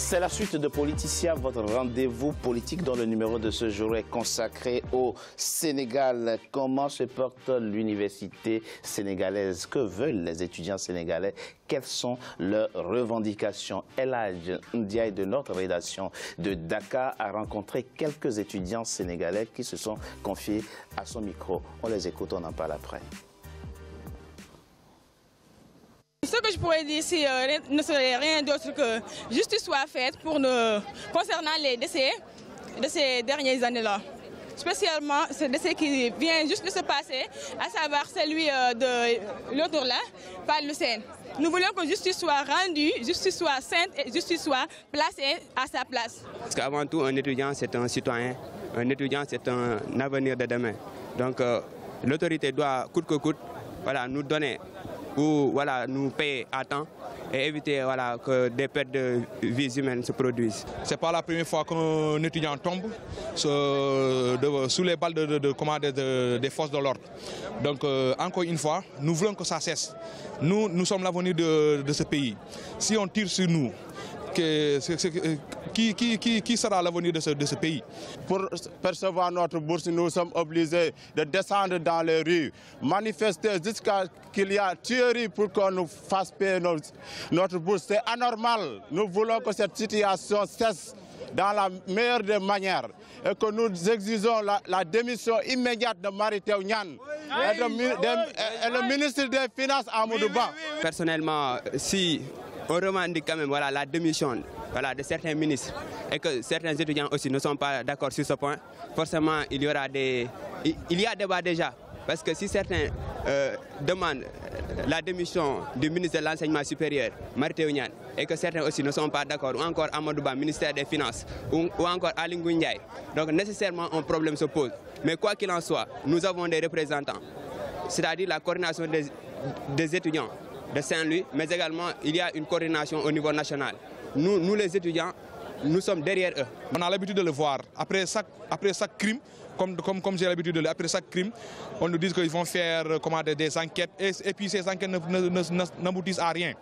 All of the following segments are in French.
C'est la suite de Politicien, votre rendez-vous politique dont le numéro de ce jour est consacré au Sénégal. Comment se porte l'université sénégalaise? Que veulent les étudiants sénégalais? Quelles sont leurs revendications? El Hadj Ndiaye de notre rédaction de Dakar a rencontré quelques étudiants sénégalais qui se sont confiés à son micro. On les écoute, on en parle après. Ce que je pourrais dire, ne serait rien d'autre que justice soit faite pour nous, concernant les décès de ces dernières années-là. Spécialement ce décès qui vient juste de se passer, à savoir celui de l'autre là, par le Seine. Nous voulons que justice soit rendue, justice soit sainte et justice soit placée à sa place. Parce qu'avant tout, un étudiant, c'est un citoyen. Un étudiant, c'est un avenir de demain. Donc l'autorité doit, coûte que coûte, voilà, nous donner ou voilà, nous payer à temps et éviter voilà, que des pertes de vies humaines se produisent. Ce n'est pas la première fois qu'un étudiant tombe sous les balles des forces de l'ordre. Donc encore une fois, nous voulons que ça cesse. Nous sommes l'avenir de ce pays. Si on tire sur nous, qui sera l'avenir de ce pays? Pour percevoir notre bourse, nous sommes obligés de descendre dans les rues, manifester jusqu'à qu'il y ait tuerie pour qu'on nous fasse payer notre bourse. C'est anormal. Nous voulons que cette situation cesse dans la meilleure des manières et que nous exigeons la démission immédiate de Mary Teuw Niane et le ministre des Finances, Amadou Ba. Personnellement, si on revendique quand même voilà, la démission voilà, de certains ministres et que certains étudiants aussi ne sont pas d'accord sur ce point, forcément il y aura il y a débat déjà. Parce que si certains demandent la démission du ministre de l'Enseignement supérieur, Mary Teuw Niane, et que certains aussi ne sont pas d'accord, ou encore Amadou Ba, ministère des Finances, ou encore Aly Ngouille Ndiaye, donc nécessairement un problème se pose. Mais quoi qu'il en soit, nous avons des représentants, c'est-à-dire la coordination des étudiants de Saint-Louis, mais également il y a une coordination au niveau national. Nous les étudiants, nous sommes derrière eux. On a l'habitude de le voir. Après chaque crime, comme j'ai l'habitude de le dire, après chaque crime, on nous dit qu'ils vont faire des enquêtes et puis ces enquêtes n'aboutissent à rien.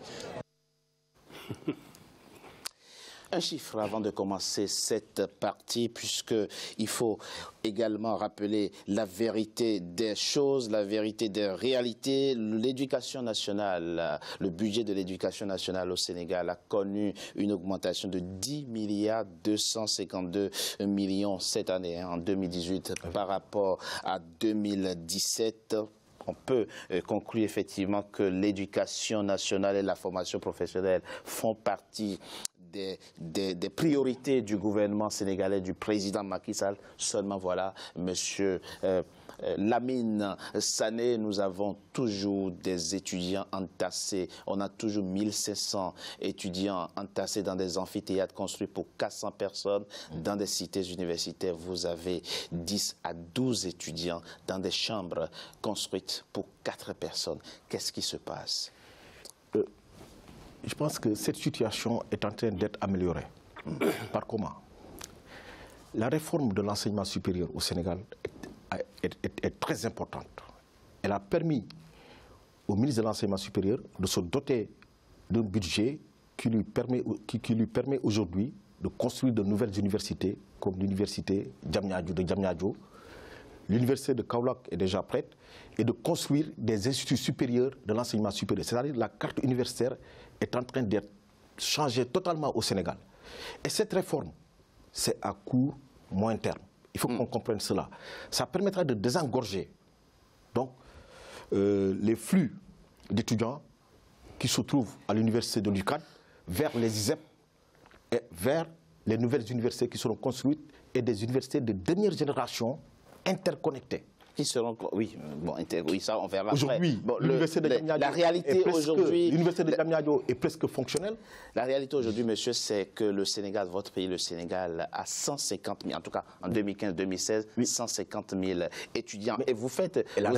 Un chiffre avant de commencer cette partie, puisqu'il faut également rappeler la vérité des choses, la vérité des réalités. L'éducation nationale, le budget de l'éducation nationale au Sénégal a connu une augmentation de 10 milliards 252 millions cette année, en 2018, par rapport à 2017. On peut conclure effectivement que l'éducation nationale et la formation professionnelle font partie des priorités du gouvernement sénégalais, du président Macky Sall. Seulement voilà, monsieur Lamine Sané, nous avons toujours des étudiants entassés. On a toujours 1500 étudiants entassés dans des amphithéâtres construits pour 400 personnes. Dans des cités universitaires, vous avez 10 à 12 étudiants dans des chambres construites pour 4 personnes. Qu'est-ce qui se passe? Je pense que cette situation est en train d'être améliorée. Par comment? La réforme de l'enseignement supérieur au Sénégal est très importante. Elle a permis au ministre de l'Enseignement supérieur de se doter d'un budget qui lui permet aujourd'hui de construire de nouvelles universités, comme l'université de Diamniadio. L'université de Kaolack est déjà prête, et de construire des instituts supérieurs de l'enseignement supérieur. C'est-à-dire que la carte universitaire est en train d'être changée totalement au Sénégal. Et cette réforme, c'est à court, moyen terme. Il faut qu'on comprenne cela. Ça permettra de désengorger donc, les flux d'étudiants qui se trouvent à l'université de l'UQAD vers les ISEP et vers les nouvelles universités qui seront construites et des universités de dernière génération interconnectées. Qui seront, oui, bon, oui, ça on verra aujourd'hui. Bon, l'université de Diamniadio est presque fonctionnelle. La réalité aujourd'hui, monsieur, c'est que le Sénégal, votre pays, le Sénégal, a 150 000, en tout cas en 2015-2016, 150 000 étudiants. Et vous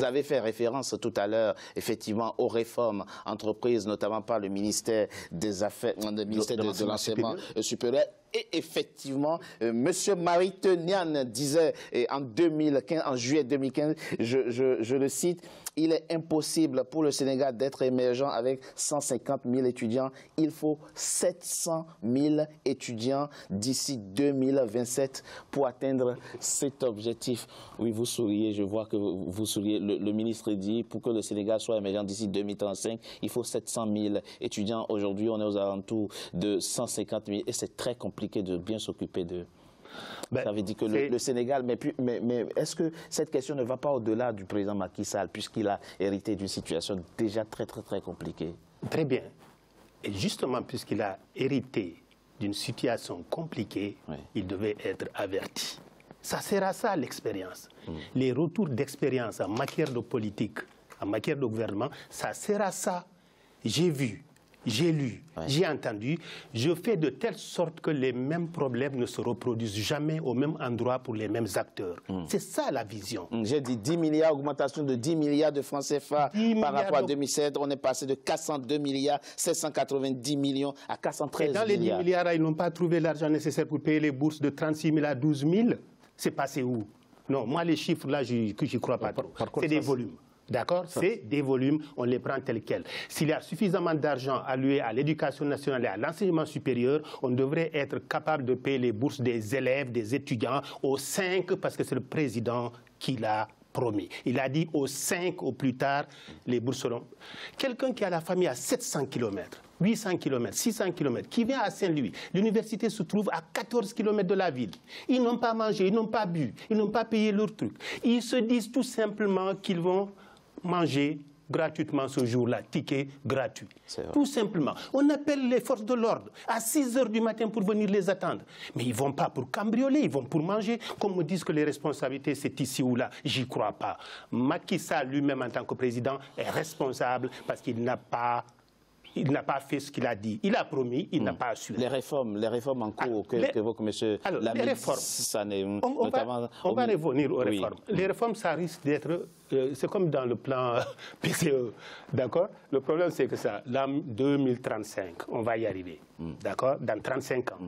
avez fait référence tout à l'heure, effectivement, aux réformes entreprises, notamment par le ministère des Affaires, le ministère de l'Enseignement supérieur. Et effectivement, M. Marites-Niane disait en 2015, en juillet 2015, je le cite, il est impossible pour le Sénégal d'être émergent avec 150 000 étudiants. Il faut 700 000 étudiants d'ici 2027 pour atteindre cet objectif. Oui, vous souriez, je vois que vous souriez. Le ministre dit, pour que le Sénégal soit émergent d'ici 2035, il faut 700 000 étudiants. Aujourd'hui, on est aux alentours de 150 000 et c'est très compliqué de bien s'occuper d'eux. Ça veut dire que le Sénégal, mais est-ce que cette question ne va pas au-delà du président Macky Sall, puisqu'il a hérité d'une situation déjà très compliquée? Très bien. Et justement, puisqu'il a hérité d'une situation compliquée, oui, il devait être averti. Ça sert à ça, l'expérience. Les retours d'expérience en matière de politique, en matière de gouvernement, ça sert à ça. J'ai vu, j'ai lu, ouais, j'ai entendu, je fais de telle sorte que les mêmes problèmes ne se reproduisent jamais au même endroit pour les mêmes acteurs. C'est ça la vision. J'ai dit 10 milliards, augmentation de 10 milliards de francs CFA par rapport à 2007. On est passé de 402 milliards, 790 millions à 413 milliards. Et dans les 10 milliards, ils n'ont pas trouvé l'argent nécessaire pour payer les bourses de 36 000 à 12 000. C'est passé où? Non, moi les chiffres là, je n'y crois pas trop. C'est des volumes. D'accord? C'est des volumes, on les prend tels quels. S'il y a suffisamment d'argent alloué à l'éducation nationale et à l'enseignement supérieur, on devrait être capable de payer les bourses des élèves, des étudiants aux 5, parce que c'est le président qui l'a promis. Il a dit aux 5 au plus tard, les bourses seront... Quelqu'un qui a la famille à 700 km, 800 km, 600 km, qui vient à Saint-Louis, l'université se trouve à 14 km de la ville. Ils n'ont pas mangé, ils n'ont pas bu, ils n'ont pas payé leur truc. Ils se disent tout simplement qu'ils vont manger gratuitement ce jour-là, ticket gratuit. Tout simplement. On appelle les forces de l'ordre à 6 h du matin pour venir les attendre. Mais ils ne vont pas pour cambrioler, ils vont pour manger. Comme me disent que les responsabilités, c'est ici ou là, j'y crois pas. Macky Sall lui-même, en tant que président, est responsable parce qu'il n'a pas... Il n'a pas fait ce qu'il a dit. Il a promis, il n'a pas assuré. Les réformes en cours que évoque M. Les réformes, on va revenir aux réformes. Les réformes, ça risque d'être... c'est comme dans le plan PCE, d'accord? Le problème, c'est que ça, l'an 2035, on va y arriver, d'accord? Dans 35 ans.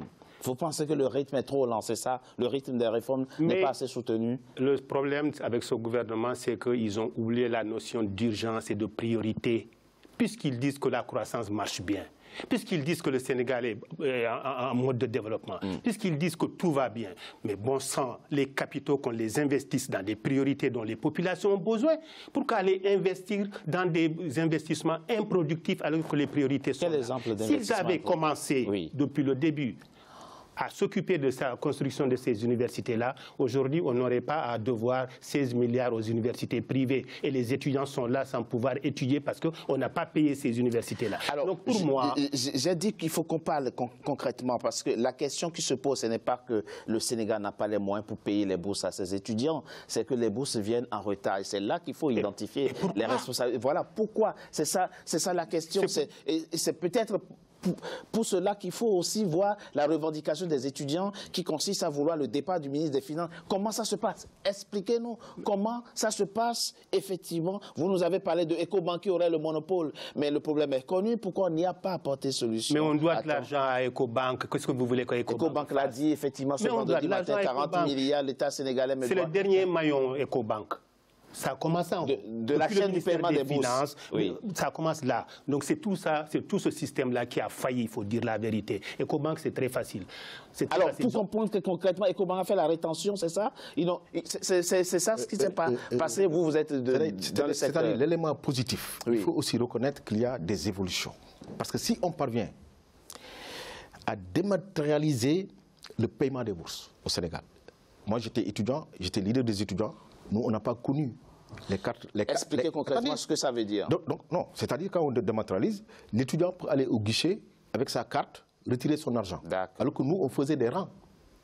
Vous pensez que le rythme est trop lent, c'est ça? Le rythme des réformes n'est pas assez soutenu? Le problème avec ce gouvernement, c'est qu'ils ont oublié la notion d'urgence et de priorité. Puisqu'ils disent que la croissance marche bien, puisqu'ils disent que le Sénégal est en mode de développement, puisqu'ils disent que tout va bien, mais bon sang, les capitaux qu'on les investisse dans des priorités dont les populations ont besoin, pourquoi aller investir dans des investissements improductifs alors que les priorités sont là? S'ils avaient commencé depuis le début à s'occuper de la construction de ces universités-là, aujourd'hui, on n'aurait pas à devoir 16 milliards aux universités privées. Et les étudiants sont là sans pouvoir étudier parce qu'on n'a pas payé ces universités-là. Alors, donc pour moi... J'ai dit qu'il faut qu'on parle concrètement parce que la question qui se pose, ce n'est pas que le Sénégal n'a pas les moyens pour payer les bourses à ses étudiants, c'est que les bourses viennent en retard. Et c'est là qu'il faut identifier les responsabilités. Voilà pourquoi. C'est ça la question. C'est peut-être... Pour cela qu'il faut aussi voir la revendication des étudiants qui consiste à vouloir le départ du ministre des Finances. Comment ça se passe? Expliquez-nous comment ça se passe effectivement. Vous nous avez parlé de Ecobank qui aurait le monopole, mais le problème est connu. Pourquoi on n'y a pas apporté solution? Mais on doit de l'argent à Ecobank. Qu'est-ce que vous voulez qu'Ecobank l'a dit effectivement ce vendredi matin, 40 milliards, l'État sénégalais. C'est le dernier maillon Ecobank. Ça commence de la chaîne du paiement des finances. Ça commence là. Donc c'est tout ça, c'est tout ce système-là qui a failli, il faut dire la vérité. Ecobank, c'est très facile. Alors, pour comprendre que concrètement, Ecobank a fait la rétention, c'est ça? C'est ça ce qui s'est passé. Vous êtes dans le secteur. C'est-à-dire l'élément positif. Il faut aussi reconnaître qu'il y a des évolutions. Parce que si on parvient à dématérialiser le paiement des bourses au Sénégal, moi j'étais étudiant, j'étais leader des étudiants, nous on n'a pas connu les cartes. Expliquez concrètement ce que ça veut dire. Donc non, c'est-à-dire quand on dématérialise, l'étudiant peut aller au guichet avec sa carte, retirer son argent. Alors que nous, on faisait des rangs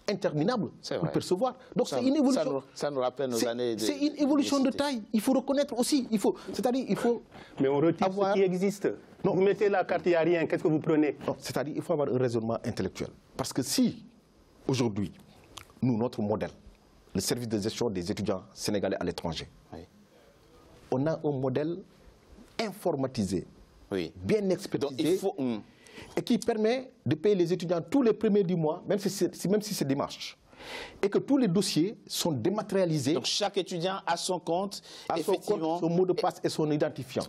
interminables pour percevoir. Donc c'est une évolution. Ça nous rappelle nos années de... C'est une évolution de taille. Il faut reconnaître aussi. C'est-à-dire il faut... Mais on retire ce qui existe. Non. Vous mettez la carte, il n'y a rien. Qu'est-ce que vous prenez? C'est-à-dire il faut avoir un raisonnement intellectuel. Parce que si, aujourd'hui, nous, notre modèle, le service de gestion des étudiants sénégalais à l'étranger, on a un modèle informatisé, bien expertisé, et qui permet de payer les étudiants tous les premiers du mois, même si c'est dimanche. Et que tous les dossiers sont dématérialisés. Donc chaque étudiant a son compte, effectivement, son mot de passe et son identifiant.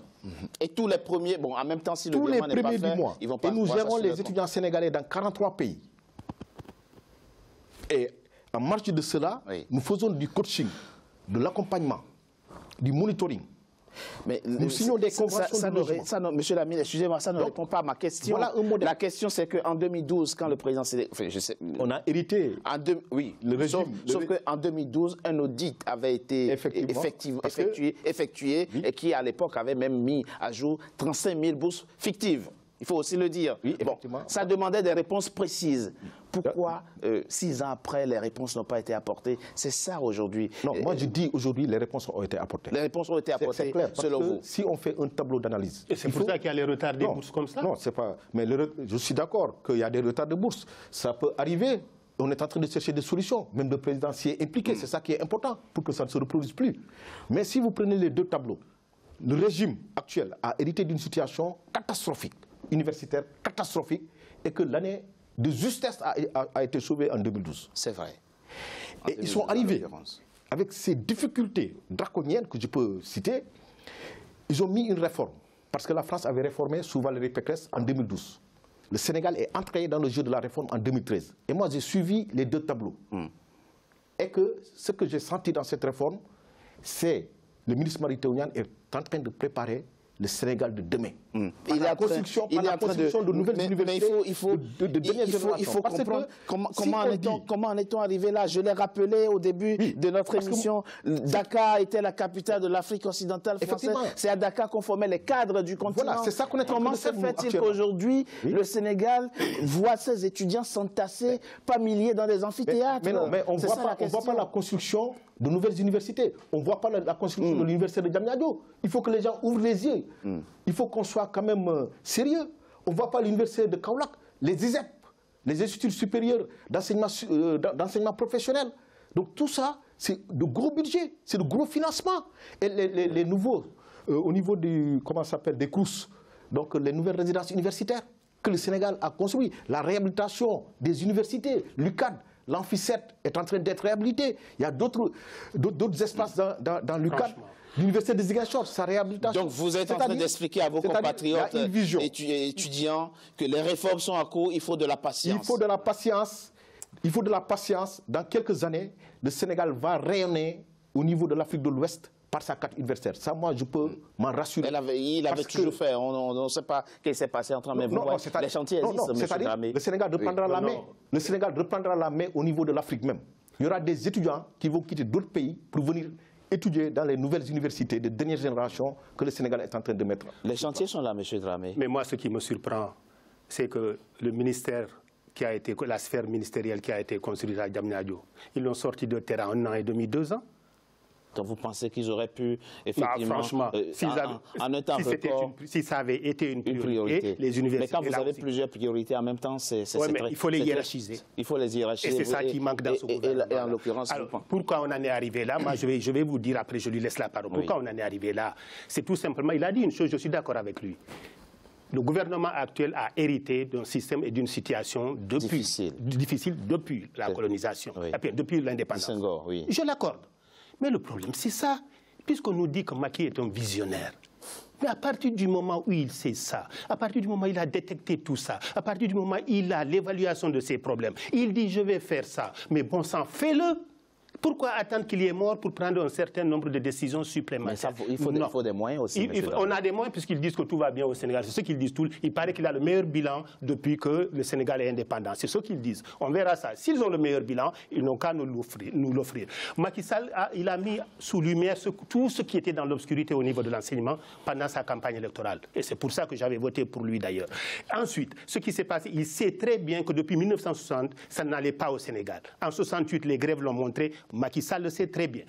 Et tous les premiers, bon, en même temps, si le tous les virement n'est pas premiers fait, du mois. ils vont pas. Et nous gérons les étudiants sénégalais dans 43 pays. Et en marge de cela, nous faisons du coaching, de l'accompagnement, du monitoring. Mais nous signons des conventions de logement. Monsieur Lamine, excusez-moi, ça ne répond pas à ma question. Voilà un modèle. La question, c'est qu'en 2012, quand le président s'est... Enfin, on a hérité. Oui, le régime. Sauf qu'en 2012, un audit avait été effectué et qui, à l'époque, avait même mis à jour 35 000 bourses fictives. Il faut aussi le dire. Oui, effectivement. Bon, ça demandait des réponses précises. Pourquoi, 6 ans après, les réponses n'ont pas été apportées? C'est ça aujourd'hui. Non, moi je dis aujourd'hui, les réponses ont été apportées. Les réponses ont été apportées, c'est clair, selon vous. Si on fait un tableau d'analyse... Et c'est pour ça qu'il y a les retards des bourses comme ça? Non, c'est pas... Mais je suis d'accord qu'il y a des retards de bourses. Ça peut arriver. On est en train de chercher des solutions. Même le président s'y est impliqué. C'est ça qui est important pour que ça ne se reproduise plus. Mais si vous prenez les deux tableaux, le régime actuel a hérité d'une situation catastrophique, universitaire catastrophique, et que l'année de justesse a été sauvée en 2012. C'est vrai. Et ils sont arrivés avec ces difficultés draconiennes que je peux citer. Ils ont mis une réforme, parce que la France avait réformé sous Valérie Pécresse en 2012. Le Sénégal est entré dans le jeu de la réforme en 2013. Et moi, j'ai suivi les deux tableaux. Et que ce que j'ai senti dans cette réforme, c'est le ministre Mary Teuw Niane est en train de préparer le Sénégal de demain. Il est en train de nouvelles universités il faut comprendre comment en est-on arrivé là. Je l'ai rappelé au début de notre émission. Dakar était la capitale de l'Afrique occidentale française. C'est à Dakar qu'on formait les cadres du continent. Voilà, c'est ça qu'on est en train de faire. Comment se fait-il qu'aujourd'hui, le Sénégal voit ses étudiants s'entasser par milliers dans des amphithéâtres? Mais on ne voit pas la construction de nouvelles universités. On ne voit pas la construction de l'université de Diamniadio. Il faut que les gens ouvrent les yeux. Il faut qu'on soit quand même sérieux. On ne voit pas l'université de Kaolack, les ISEP, les instituts supérieurs d'enseignement professionnel. Donc tout ça, c'est de gros budgets, c'est de gros financements. Et les nouveaux, au niveau du, comment ça s'appelle, des CROUS, donc les nouvelles résidences universitaires que le Sénégal a construit, la réhabilitation des universités, l'UCAD, l'Amphi7 est en train d'être réhabilité. Il y a d'autres espaces dans l'UCAD. L'université de Ziguinchor, sa réhabilitation. Donc vous êtes en train d'expliquer à vos compatriotes étudiants que les réformes sont en cours, il faut de la patience. Il faut de la patience. Il faut de la patience. Dans quelques années, le Sénégal va rayonner au niveau de l'Afrique de l'Ouest par sa carte universitaire. Ça, moi, je peux m'en rassurer. Il avait toujours fait. On ne sait pas ce qui s'est passé entre mais vous voyez, les chantiers existent, M. Dramé. Le Sénégal reprendra la main. Le Sénégal reprendra la main au niveau de l'Afrique même. Il y aura des étudiants qui vont quitter d'autres pays pour venir étudier dans les nouvelles universités de dernière génération que le Sénégal est en train de mettre. Les chantiers sont là, M. Dramé. Mais moi, ce qui me surprend, c'est que le ministère la sphère ministérielle qui a été construite à Diamniadio, ils l'ont sorti de terre en 1 an et demi, 2 ans. Donc vous pensez qu'ils auraient pu, effectivement, franchement, en un temps record, si ça avait été une priorité, les universités... Mais quand vous avez plusieurs priorités en même temps, c'est très... Il faut les hiérarchiser. Il faut les hiérarchiser. Et c'est ça qui manque dans ce gouvernement. Et en l'occurrence... Pourquoi on en est arrivé là? Moi, je vais vous dire, après je lui laisse la parole. Pourquoi on en est arrivé là? C'est tout simplement, il a dit une chose, je suis d'accord avec lui. Le gouvernement actuel a hérité d'un système et d'une situation difficile depuis la colonisation, depuis l'indépendance. Je l'accorde. Mais le problème, c'est ça. Puisqu'on nous dit que Macky est un visionnaire. Mais à partir du moment où il sait ça, à partir du moment où il a détecté tout ça, à partir du moment où il a l'évaluation de ses problèmes, il dit je vais faire ça. Mais bon sang, fais-le. Pourquoi attendre qu'il y ait mort pour prendre un certain nombre de décisions supplémentaires? Mais il faut des moyens aussi. On a des moyens puisqu'ils disent que tout va bien au Sénégal. C'est ce qu'ils disent tous. Il paraît qu'il a le meilleur bilan depuis que le Sénégal est indépendant. C'est ce qu'ils disent. On verra ça. S'ils ont le meilleur bilan, ils n'ont qu'à nous l'offrir. Macky Sall, il a mis sous lumière tout ce qui était dans l'obscurité au niveau de l'enseignement pendant sa campagne électorale. Et c'est pour ça que j'avais voté pour lui d'ailleurs. Ensuite, ce qui s'est passé, il sait très bien que depuis 1960, ça n'allait pas au Sénégal. En 68, les grèves l'ont montré. Macky Sall le sait très bien.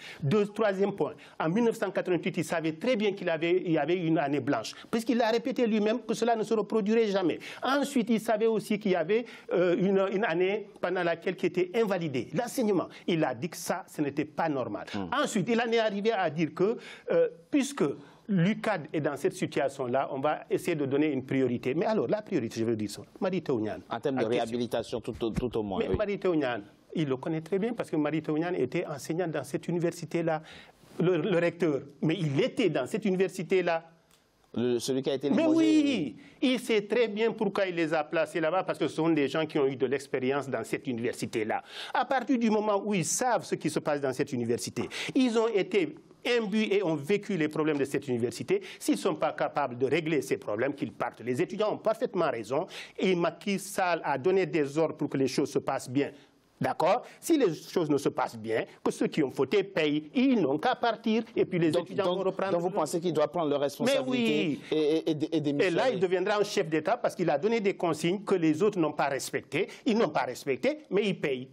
Troisième point, en 1988, il savait très bien qu'il y avait une année blanche, puisqu'il a répété lui-même que cela ne se reproduirait jamais. Ensuite, il savait aussi qu'il y avait une année pendant laquelle qui était invalidée, l'enseignement. Il a dit que ça, ce n'était pas normal. Ensuite, il en est arrivé à dire que, puisque l'UCAD est dans cette situation-là, on va essayer de donner une priorité. Mais alors, la priorité, je veux dire ça, Mary Teuw Niane. En termes de réhabilitation, tout au moins. Mais oui. Mary Teuw Niane, il le connaît très bien parce que Mary Teuw Niane était enseignant dans cette université-là, le recteur. Mais il était dans cette université-là. Celui qui a été limogé. Mais oui, il sait très bien pourquoi il les a placés là-bas, parce que ce sont des gens qui ont eu de l'expérience dans cette université-là. À partir du moment où ils savent ce qui se passe dans cette université, ils ont été imbus et ont vécu les problèmes de cette université. S'ils ne sont pas capables de régler ces problèmes, qu'ils partent. Les étudiants ont parfaitement raison et Macky Sall a donné des ordres pour que les choses se passent bien. D'accord? Si les choses ne se passent bien, que ceux qui ont fauté payent, ils n'ont qu'à partir et puis les étudiants vont reprendre. Donc vous pensez qu'il doit prendre leurs responsabilités et démissionner? Et là, il deviendra un chef d'État parce qu'il a donné des consignes que les autres n'ont pas respectées. Ils n'ont pas respectées, mais ils payent.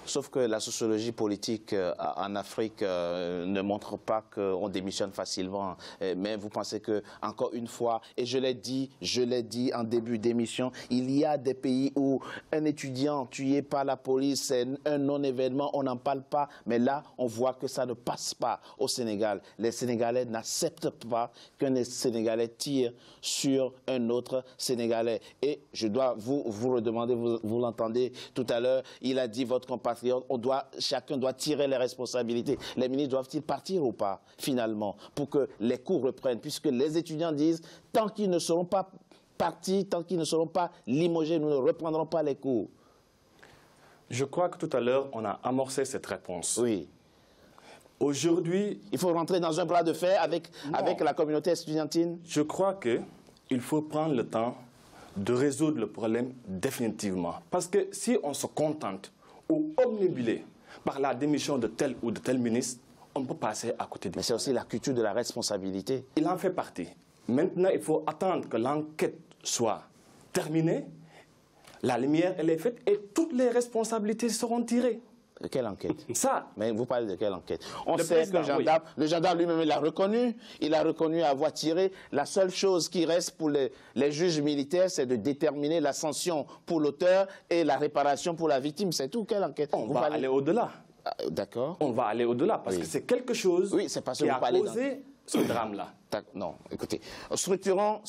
Sauf que la sociologie politique en Afrique ne montre pas qu'on démissionne facilement. Mais vous pensez que, encore une fois, et je l'ai dit en début d'émission, il y a des pays où un étudiant tué par la police, c'est un non-événement, on n'en parle pas. Mais là, on voit que ça ne passe pas au Sénégal. Les Sénégalais n'acceptent pas qu'un Sénégalais tire sur un autre Sénégalais. Et je dois vous redemander, vous l'entendez tout à l'heure, il a dit votre compatriote, chacun doit tirer les responsabilités. Les ministres doivent-ils partir ou pas, finalement, pour que les cours reprennent, puisque les étudiants disent, tant qu'ils ne seront pas partis, tant qu'ils ne seront pas limogés, nous ne reprendrons pas les cours. Je crois que tout à l'heure, on a amorcé cette réponse. Oui. Aujourd'hui... Il faut rentrer dans un bras de fer avec la communauté estudiantine? Je crois qu'il faut prendre le temps de résoudre le problème définitivement. Parce que si on se contente ou omnibulé par la démission de tel ou de tel ministre, on peut passer à côté de ça. Mais c'est aussi la culture de la responsabilité. Il en fait partie. Maintenant, il faut attendre que l'enquête soit terminée, la lumière elle est faite et toutes les responsabilités seront tirées. De quelle enquête? Ça. Mais vous parlez de quelle enquête? On sait que le gendarme lui-même l'a reconnu. Il a reconnu avoir tiré. La seule chose qui reste pour les juges militaires, c'est de déterminer la sanction pour l'auteur et la réparation pour la victime. C'est tout. Quelle enquête? On va aller au-delà. D'accord. On va aller au-delà parce que c'est quelque chose qui a causé ce drame-là. Non, écoutez, structurons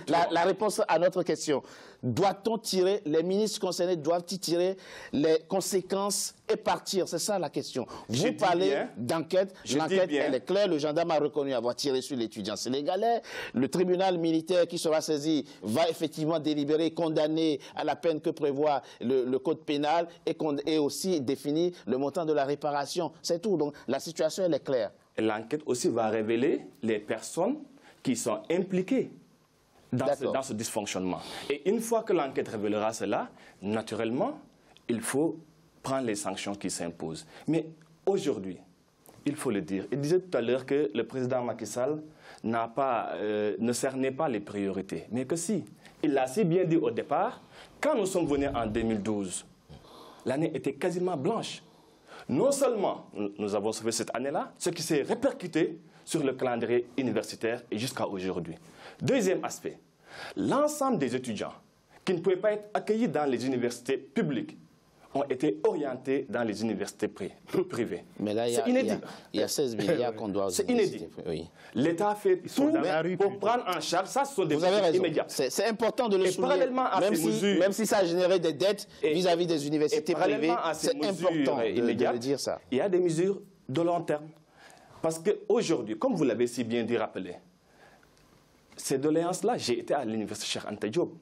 la réponse à notre question. Doit-on tirer, les ministres concernés doivent-ils tirer les conséquences et partir? C'est ça la question. Vous parlez d'enquête, l'enquête elle est claire, le gendarme a reconnu avoir tiré sur l'étudiant sénégalais, le tribunal militaire qui sera saisi va effectivement délibérer, condamner à la peine que prévoit le code pénal et aussi définir le montant de la réparation. C'est tout, donc la situation elle est claire. L'enquête aussi va révéler les personnes qui sont impliquées dans ce dysfonctionnement. Et une fois que l'enquête révélera cela, naturellement, il faut prendre les sanctions qui s'imposent. Mais aujourd'hui, il faut le dire, il disait tout à l'heure que le président Macky Sall ne cernait pas les priorités. Mais que si, il l'a si bien dit au départ, quand nous sommes venus en 2012, l'année était quasiment blanche. Non seulement nous avons sauvé cette année-là, ce qui s'est répercuté sur le calendrier universitaire et jusqu'à aujourd'hui. Deuxième aspect, l'ensemble des étudiants qui ne pouvaient pas être accueillis dans les universités publiques ont été orientés dans les universités privées. Mais là, il y a 16 milliards qu'on doit... C'est inédit. Oui. L'État a fait tout pour prendre en charge. Ça, ce sont des mesures immédiates. C'est important de le souligner. Même si ça a généré des dettes vis-à-vis des universités privées, c'est important de le dire ça. Il y a des mesures de long terme. Parce qu'aujourd'hui, comme vous l'avez si bien dit, rappelé, ces doléances-là, j'ai été à l'université Cheikh Anta Diop.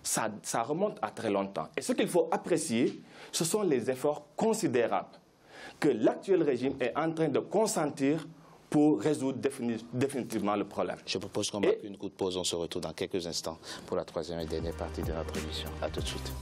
Ça remonte à très longtemps. Et ce qu'il faut apprécier, ce sont les efforts considérables que l'actuel régime est en train de consentir pour résoudre définitivement le problème. Je propose qu'on marque une courte pause. On se retrouve dans quelques instants pour la troisième et dernière partie de notre émission. À tout de suite.